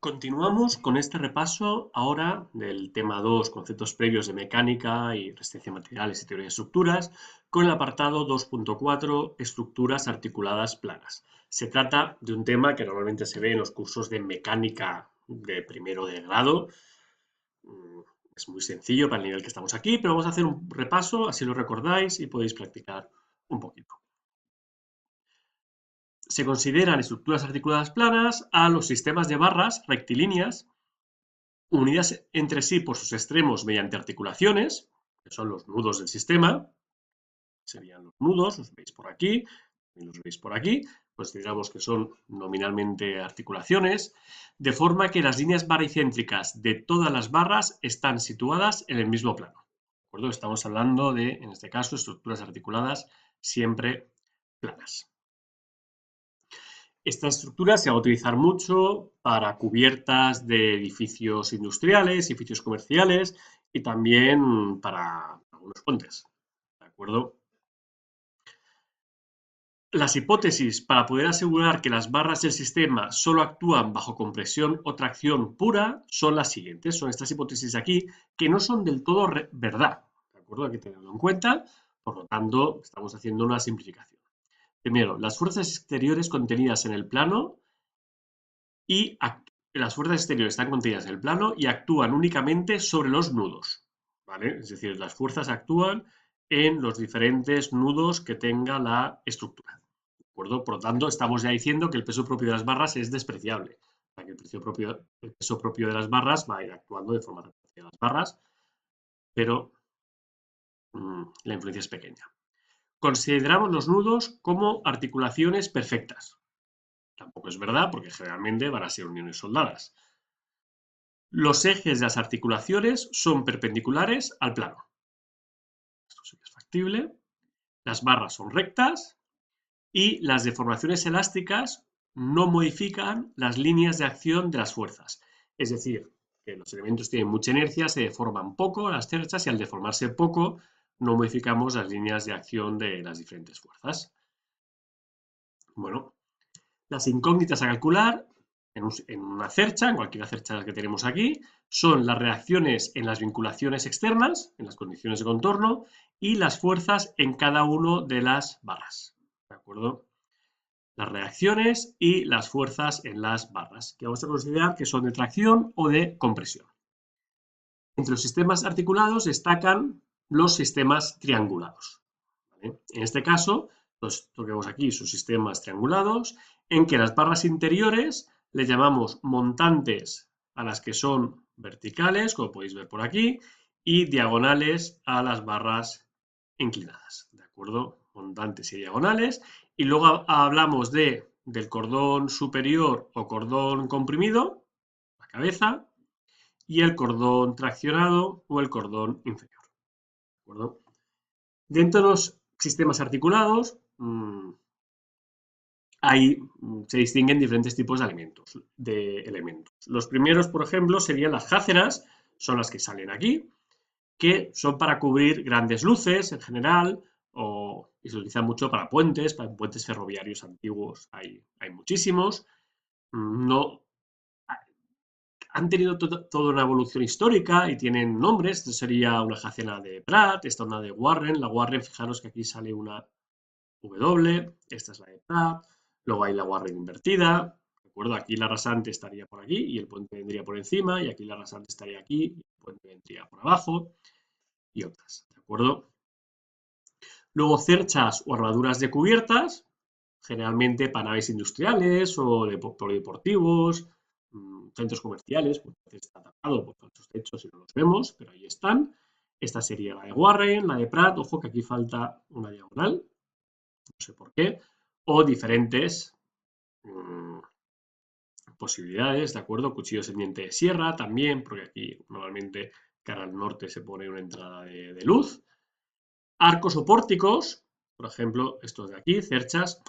Continuamos con este repaso ahora del tema 2, conceptos previos de mecánica y resistencia de materiales y teoría de estructuras, con el apartado 2.4, estructuras articuladas planas. Se trata de un tema que normalmente se ve en los cursos de mecánica de primero de grado. Es muy sencillo para el nivel que estamos aquí, pero vamos a hacer un repaso, así lo recordáis y podéis practicar un poquito. Se consideran estructuras articuladas planas a los sistemas de barras rectilíneas unidas entre sí por sus extremos mediante articulaciones, que son los nudos del sistema, serían los nudos, los veis por aquí, y los veis por aquí, consideramos que son nominalmente articulaciones, de forma que las líneas baricéntricas de todas las barras están situadas en el mismo plano. ¿De acuerdo? Estamos hablando de, en este caso, estructuras articuladas siempre planas. Esta estructura se va a utilizar mucho para cubiertas de edificios industriales, edificios comerciales y también para algunos puentes. ¿De acuerdo? Las hipótesis para poder asegurar que las barras del sistema solo actúan bajo compresión o tracción pura son las siguientes. Son estas hipótesis de aquí que no son del todo verdad. ¿De acuerdo? Hay que tenerlo en cuenta. Por lo tanto, estamos haciendo una simplificación. Primero, las fuerzas exteriores contenidas en el plano y las fuerzas exteriores están contenidas en el plano y actúan únicamente sobre los nudos, ¿vale? Es decir, las fuerzas actúan en los diferentes nudos que tenga la estructura, ¿de acuerdo? Por lo tanto, estamos ya diciendo que el peso propio de las barras es despreciable, o sea, que el peso propio de las barras va a ir actuando de forma respectiva a las barras, pero la influencia es pequeña. Consideramos los nudos como articulaciones perfectas. Tampoco es verdad, porque generalmente van a ser uniones soldadas. Los ejes de las articulaciones son perpendiculares al plano. Esto sí que es factible. Las barras son rectas y las deformaciones elásticas no modifican las líneas de acción de las fuerzas. Es decir, que los elementos tienen mucha inercia, se deforman poco las cerchas y al deformarse poco no modificamos las líneas de acción de las diferentes fuerzas. Bueno, las incógnitas a calcular en una cercha, en cualquier cercha que tenemos aquí, son las reacciones en las vinculaciones externas, en las condiciones de contorno, y las fuerzas en cada una de las barras. ¿De acuerdo? Las reacciones y las fuerzas en las barras, que vamos a considerar que son de tracción o de compresión. Entre los sistemas articulados destacan los sistemas triangulados. ¿Vale? En este caso, esto que vemos aquí son sistemas triangulados en que las barras interiores le llamamos montantes a las que son verticales, como podéis ver por aquí, y diagonales a las barras inclinadas, ¿de acuerdo? Montantes y diagonales. Y luego hablamos del cordón superior o cordón comprimido, la cabeza, y el cordón traccionado o el cordón inferior, ¿de acuerdo? Dentro de los sistemas articulados se distinguen diferentes tipos de elementos. Los primeros, por ejemplo, serían las jáceras, son las que salen aquí, que son para cubrir grandes luces en general, y se utilizan mucho para puentes ferroviarios antiguos, hay muchísimos. No, han tenido toda una evolución histórica y tienen nombres. Esto sería una jacena de Pratt, esta una de Warren. La Warren, fijaros que aquí sale una W, esta es la de Pratt, luego hay la Warren invertida, ¿de acuerdo? Aquí la rasante estaría por aquí y el puente vendría por encima, y aquí la rasante estaría aquí y el puente vendría por abajo, y otras, ¿de acuerdo? Luego cerchas o armaduras de cubiertas, generalmente para naves industriales o polideportivos, centros comerciales, pues está tapado por tantos techos y no los vemos, pero ahí están. Esta sería la de Warren, la de Pratt, ojo que aquí falta una diagonal, no sé por qué, o diferentes posibilidades, ¿de acuerdo? Cuchillos en diente de sierra también, porque aquí normalmente cara al norte se pone una entrada de luz. Arcos o pórticos, por ejemplo, estos de aquí, cerchas.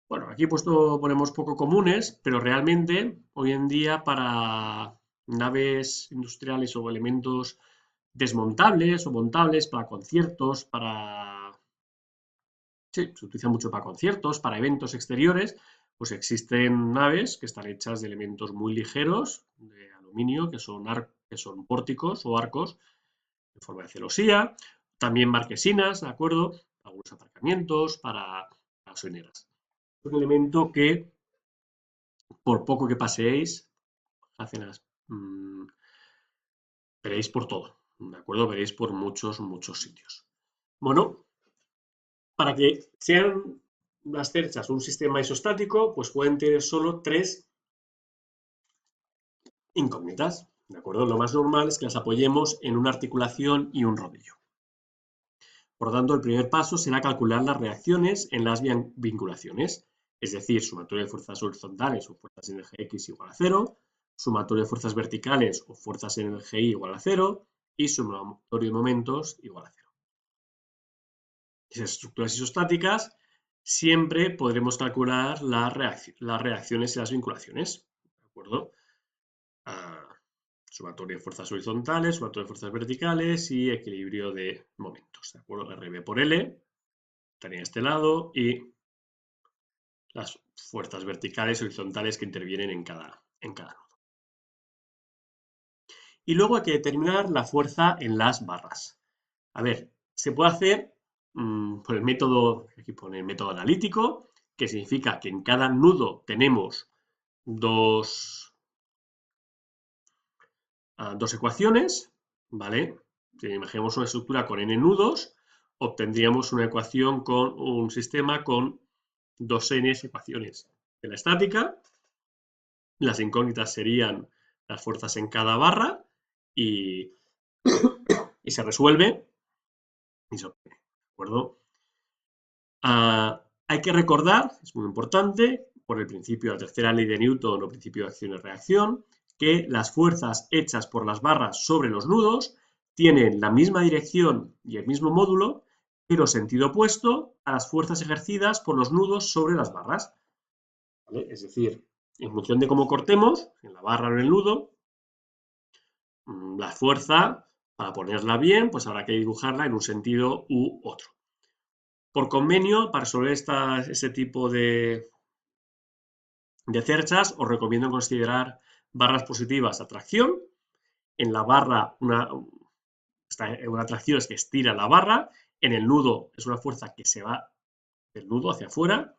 Bueno, aquí ponemos poco comunes, pero realmente hoy en día para naves industriales o elementos desmontables o montables para conciertos, sí, se utiliza mucho para conciertos, para eventos exteriores, Pues existen naves que están hechas de elementos muy ligeros, de aluminio, que son pórticos o arcos en forma de celosía, también marquesinas, ¿de acuerdo? Algunos aparcamientos para gasolineras. Es un elemento que, por poco que paseéis, veréis por todo, ¿de acuerdo? Veréis por muchos, muchos sitios. Bueno, para que sean las cerchas un sistema isostático, pues pueden tener solo 3 incógnitas, ¿de acuerdo? Lo más normal es que las apoyemos en una articulación y un rodillo. Por lo tanto, el primer paso será calcular las reacciones en las vinculaciones, es decir, sumatoria de fuerzas horizontales o fuerzas en eje X igual a 0, sumatoria de fuerzas verticales o fuerzas en el eje Y igual a 0 y sumatorio de momentos igual a 0. Esas estructuras isostáticas siempre podremos calcular las reacciones y las vinculaciones, ¿de acuerdo? Sumatoria de fuerzas horizontales, sumatoria de fuerzas verticales y equilibrio de momentos, ¿de acuerdo? RB por L estaría en este lado y las fuerzas verticales y horizontales que intervienen en cada nodo. Y luego hay que determinar la fuerza en las barras. A ver, se puede hacer por el método, aquí pone el método analítico, que significa que en cada nudo tenemos dos ecuaciones, ¿vale? Si imaginemos una estructura con n nudos, obtendríamos una ecuación con un sistema con 2n ecuaciones de la estática. Las incógnitas serían las fuerzas en cada barra y se resuelve y se obtiene, ¿de acuerdo? Hay que recordar, es muy importante, por el principio de la tercera ley de Newton o principio de acción y reacción, que las fuerzas hechas por las barras sobre los nudos tienen la misma dirección y el mismo módulo, pero sentido opuesto a las fuerzas ejercidas por los nudos sobre las barras, ¿vale? Es decir, en función de cómo cortemos, en la barra o en el nudo, la fuerza, para ponerla bien, pues habrá que dibujarla en un sentido u otro. Por convenio, para resolver este tipo de cerchas, os recomiendo considerar barras positivas a tracción. En la barra, una tracción es que estira la barra. En el nudo es una fuerza que se va del nudo hacia afuera.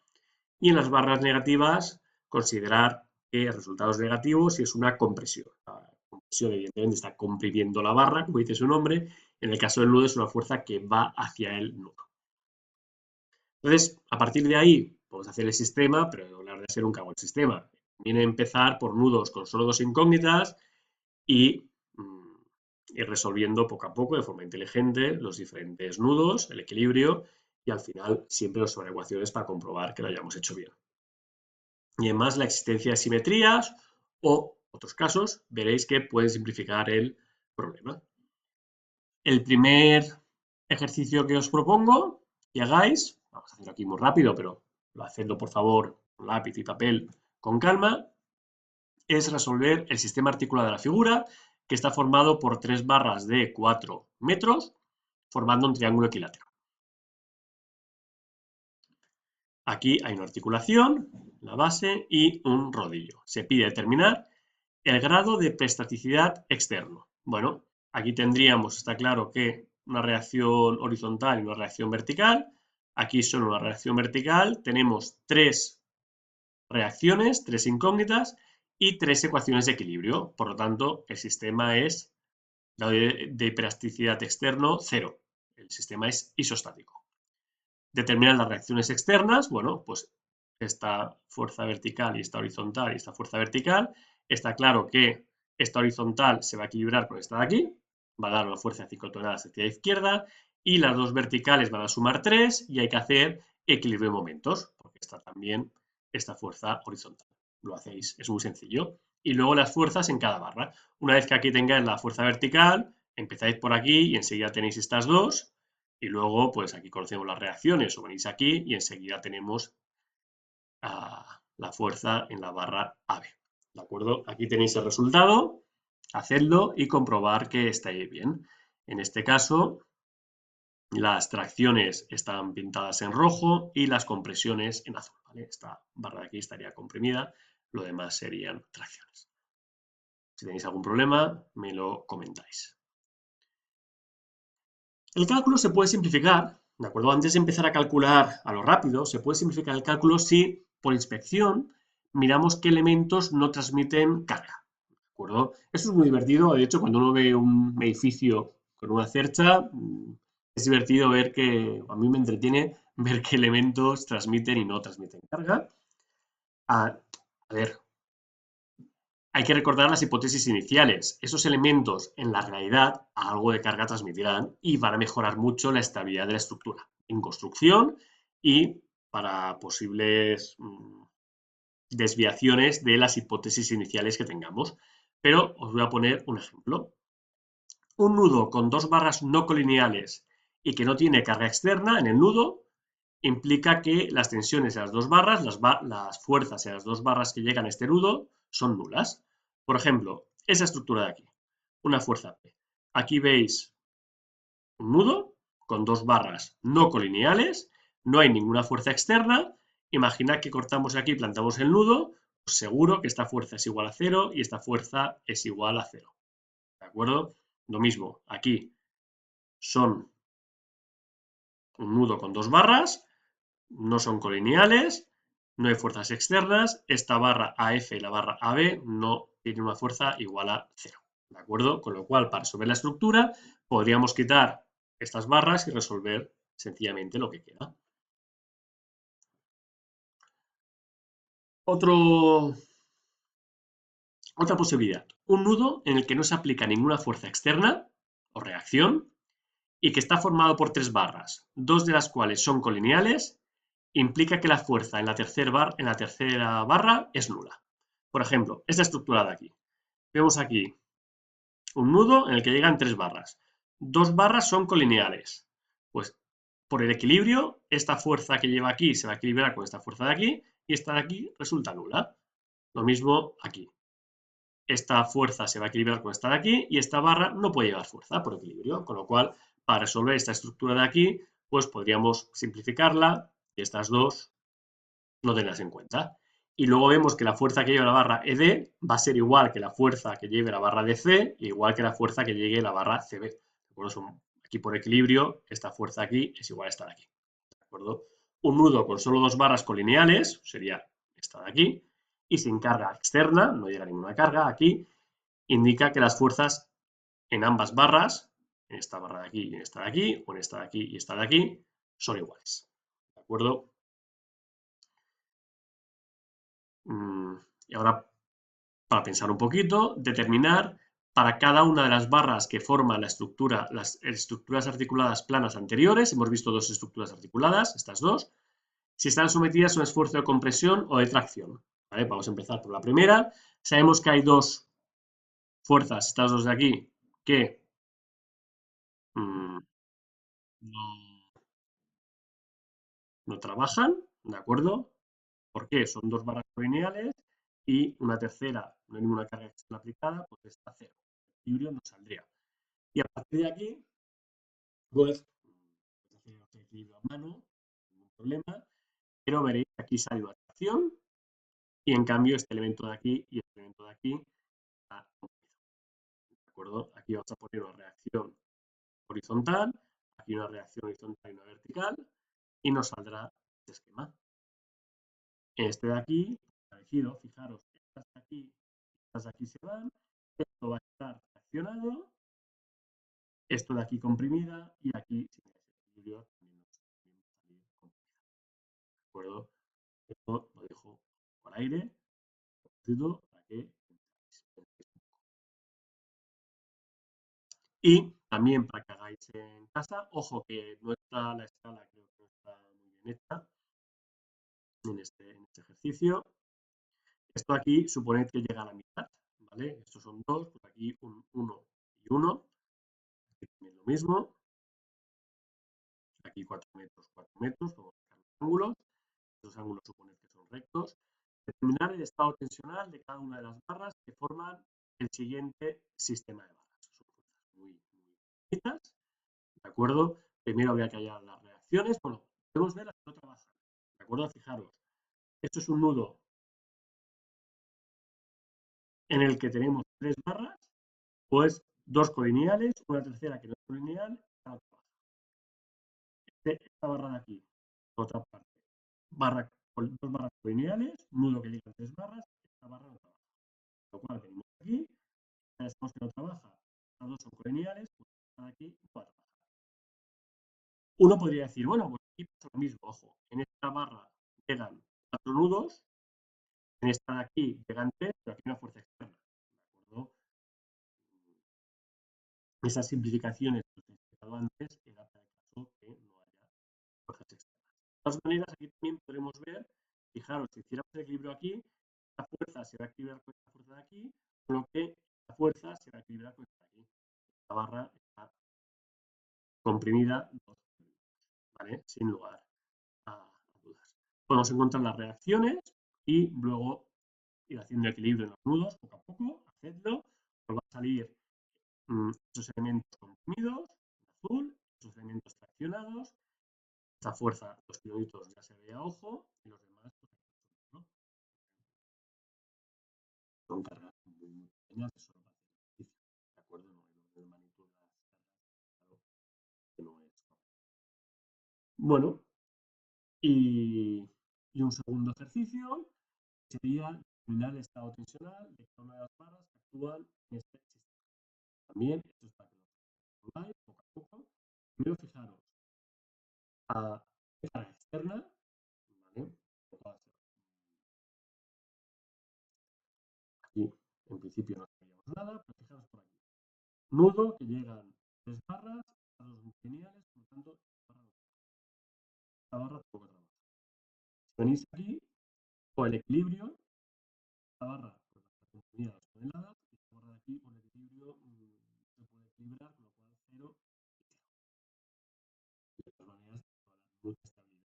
Y en las barras negativas, considerar que el resultado es negativo si es una compresión. La compresión, evidentemente, está comprimiendo la barra, como dice su nombre. En el caso del nudo, es una fuerza que va hacia el nudo. Entonces, a partir de ahí, podemos hacer el sistema, pero la verdad es que nunca hago el sistema. Viene a empezar por nudos con solo 2 incógnitas y ir resolviendo poco a poco, de forma inteligente, los diferentes nudos, el equilibrio y al final siempre las ecuaciones para comprobar que lo hayamos hecho bien. Y además la existencia de simetrías o otros casos, veréis que pueden simplificar el problema. El primer ejercicio que os propongo que hagáis, vamos a hacerlo aquí muy rápido, pero hacedlo por favor con lápiz y papel con calma, es resolver el sistema articulado de la figura, que está formado por 3 barras de 4 metros, formando un triángulo equilátero. Aquí hay una articulación, la base y un rodillo. Se pide determinar el grado de prestaticidad externo. Bueno, aquí tendríamos, está claro que una reacción horizontal y una reacción vertical. Aquí solo una reacción vertical. Tenemos 3 reacciones, 3 incógnitas y 3 ecuaciones de equilibrio. Por lo tanto, el sistema es grado de prestaticidad externo 0. El sistema es isostático. Determinar las reacciones externas, bueno, pues esta fuerza vertical y esta horizontal y esta fuerza vertical. Está claro que esta horizontal se va a equilibrar con esta de aquí, va a dar una fuerza ciclotonal hacia la izquierda y las dos verticales van a sumar 3 y hay que hacer equilibrio de momentos, porque está también esta fuerza horizontal. Lo hacéis, es muy sencillo. Y luego las fuerzas en cada barra. Una vez que aquí tengáis la fuerza vertical, empezáis por aquí y enseguida tenéis estas dos. Y luego, pues aquí conocemos las reacciones, o venís aquí y enseguida tenemos la fuerza en la barra AB. ¿De acuerdo? Aquí tenéis el resultado, hacedlo y comprobar que estáis bien. En este caso, las tracciones están pintadas en rojo y las compresiones en azul. ¿vale? Esta barra de aquí estaría comprimida, lo demás serían tracciones. Si tenéis algún problema, me lo comentáis. El cálculo se puede simplificar, ¿de acuerdo? Antes de empezar a calcular a lo rápido, se puede simplificar el cálculo si, por inspección, miramos qué elementos no transmiten carga, ¿de acuerdo? Esto es muy divertido, de hecho, cuando uno ve un edificio con una cercha, es divertido ver que, a mí me entretiene ver qué elementos transmiten y no transmiten carga. A ver, hay que recordar las hipótesis iniciales. Esos elementos, en la realidad, algo de carga transmitirán y van a mejorar mucho la estabilidad de la estructura en construcción y para posibles desviaciones de las hipótesis iniciales que tengamos. Pero os voy a poner un ejemplo. Un nudo con dos barras no colineales y que no tiene carga externa en el nudo implica que las tensiones en las dos barras, las fuerzas en las dos barras que llegan a este nudo son nulas. Por ejemplo, esa estructura de aquí, una fuerza P. Aquí veis un nudo con dos barras no colineales, no hay ninguna fuerza externa. Imaginad que cortamos aquí y plantamos el nudo, pues seguro que esta fuerza es igual a cero y esta fuerza es igual a cero. ¿De acuerdo? Lo mismo, aquí son un nudo con dos barras, no son colineales, no hay fuerzas externas, esta barra AF y la barra AB no tienen una fuerza igual a cero, ¿de acuerdo? Con lo cual, para resolver la estructura, podríamos quitar estas barras y resolver sencillamente lo que queda. Otra posibilidad, un nudo en el que no se aplica ninguna fuerza externa o reacción y que está formado por tres barras, dos de las cuales son colineales, implica que la fuerza en la tercera barra es nula. Por ejemplo, esta estructura de aquí. Vemos aquí un nudo en el que llegan tres barras. Dos barras son colineales. Pues por el equilibrio, esta fuerza que lleva aquí se va a equilibrar con esta fuerza de aquí y esta de aquí resulta nula. Lo mismo aquí. Esta fuerza se va a equilibrar con esta de aquí y esta barra no puede llevar fuerza por equilibrio, con lo cual para resolver esta estructura de aquí, pues podríamos simplificarla y estas dos no tenerlas en cuenta. Y luego vemos que la fuerza que lleva la barra ED va a ser igual que la fuerza que lleve la barra DC, igual que la fuerza que llegue la barra CB. Por eso, aquí por equilibrio, esta fuerza aquí es igual a esta de aquí. ¿De acuerdo? Un nudo con solo dos barras colineales sería esta de aquí, y sin carga externa, no llega ninguna carga aquí, indica que las fuerzas en ambas barras, en esta barra de aquí y en esta de aquí, o en esta de aquí y esta de aquí, son iguales. ¿De acuerdo? Y ahora, para pensar un poquito, determinar para cada una de las barras que forman la estructura, las estructuras articuladas planas anteriores, hemos visto dos estructuras articuladas, estas dos, si están sometidas a un esfuerzo de compresión o de tracción. ¿Vale? Vamos a empezar por la primera. Sabemos que hay dos fuerzas, estas dos de aquí, que no trabajan, ¿de acuerdo? ¿Por qué? Son dos barras lineales y una tercera, no hay ninguna carga externa aplicada, pues está cero. El equilibrio no saldría. Y a partir de aquí, pues, hacer otro equilibrio a mano, ningún problema, pero veréis que aquí sale una tracción y en cambio este elemento de aquí y este elemento de aquí está ¿de acuerdo? Aquí vamos a poner una reacción horizontal, aquí una reacción horizontal y una vertical y nos saldrá este esquema. Este de aquí, parecido, fijaros, estas de aquí se van, esto va a estar reaccionado, esto de aquí comprimida y aquí sin ese equilibrio también va a salir comprimida. ¿De acuerdo? Esto lo dejo por aire, para que y también para que hagáis en casa, ojo que no está la escala, creo que no está muy bien hecha en este ejercicio. Esto aquí suponed que llega a la mitad, ¿vale? Estos son dos, pues aquí un 1 y 1, aquí también lo mismo, aquí 4 metros, 4 metros, vamos a sacar los ángulos, esos ángulos suponed que son rectos. Determinar el estado tensional de cada una de las barras que forman el siguiente sistema de barras. Son fuerzas muy bonitas, ¿de acuerdo? Primero habría que hallar las reacciones, bueno, podemos ver las que no trabajan, ¿de acuerdo? Fijaros, Esto es un nudo en el que tenemos 3 barras, pues 2 colineales, una tercera que no es colineal, esta barra de aquí, otra parte, dos barras colineales, nudo que llega a 3 barras, esta barra no trabaja. Lo cual venimos aquí, ya sabemos que no trabaja, las dos son colineales, pues esta de aquí no va a trabajar. Uno podría decir, bueno, pues aquí pasa lo mismo, ojo, en esta barra llegan 4 nudos, en esta de aquí llegan 3, pero aquí hay una fuerza externa, ¿de acuerdo? Esas simplificaciones que os he explicado antes era para el caso que no haya fuerzas externas. De todas maneras, aquí también podremos ver, fijaros, si hiciéramos el equilibrio aquí, la fuerza se va a equilibrar con esta fuerza de aquí, con lo que la fuerza se va a equilibrar con esta de aquí. La barra está comprimida, ¿vale? Sin lugar a dudas. Podemos encontrar las reacciones y luego ir haciendo equilibrio en los nudos, poco a poco, hacedlo, os va a salir esos elementos comprimidos, en azul, esos elementos traccionados, esta fuerza, los kilómetros ya se ve a ojo, y los demás, pues, ¿no? Son cargas muy pequeñas que solo para hacer ejercicio, ¿de acuerdo? No, el orden de magnitud de las cargas, claro, que no es correcto. Bueno, y un segundo ejercicio sería determinar el estado tensional de cada una de las barras que actúan en este sistema. También, esto es para que lo pongáis poco a poco. Primero fijaros a carga externa, ¿vale? Aquí, en principio, no sabíamos nada, pero fijaros por aquí. Nudo que llegan 3 barras a los lineales, por lo tanto, esta barra tampoco trabaja. Si venís aquí, o el equilibrio, esta barra pues, va a estar comprimida a 2 toneladas, y esta barra de aquí, por el equilibrio, se puede equilibrar, con lo cual 0 y 0. De todas maneras, va a dar mucha estabilidad a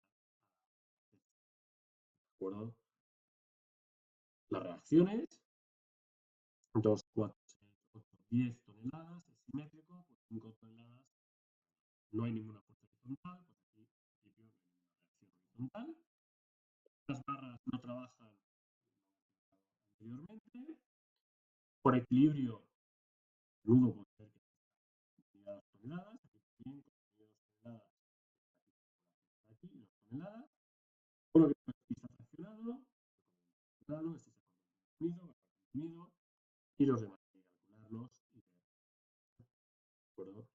¿de acuerdo? Las reacciones, 2, 4, 6, 8, 10 toneladas, es simétrico, pues 5 toneladas, no hay ninguna fuerza horizontal, pues aquí, en principio, no hay ninguna reacción horizontal. Las barras no trabajan anteriormente. Por equilibrio, el nudo puede ser que tenga 2 toneladas, aquí también con 2 toneladas, aquí y 2 toneladas. Uno que está fraccionado, este se comprimido, comprimido, y los demás hay que calcularlos y ver, ¿de acuerdo?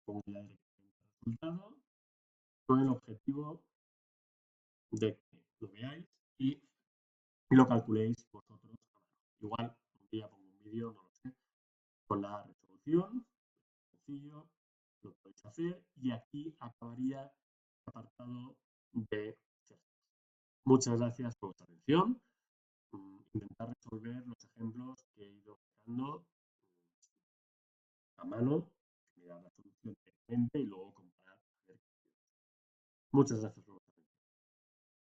Pongo ya directamente el resultado con el objetivo de que lo veáis y lo calculéis vosotros a mano. Igual, un día pongo un vídeo, no lo sé, con la resolución, sencillo, lo podéis hacer y aquí acabaría el apartado de cerdos. Muchas gracias por vuestra atención. Intentar resolver los ejemplos que he ido sacando a mano, mirar la solución directamente y luego comparar. A ver. Muchas gracias.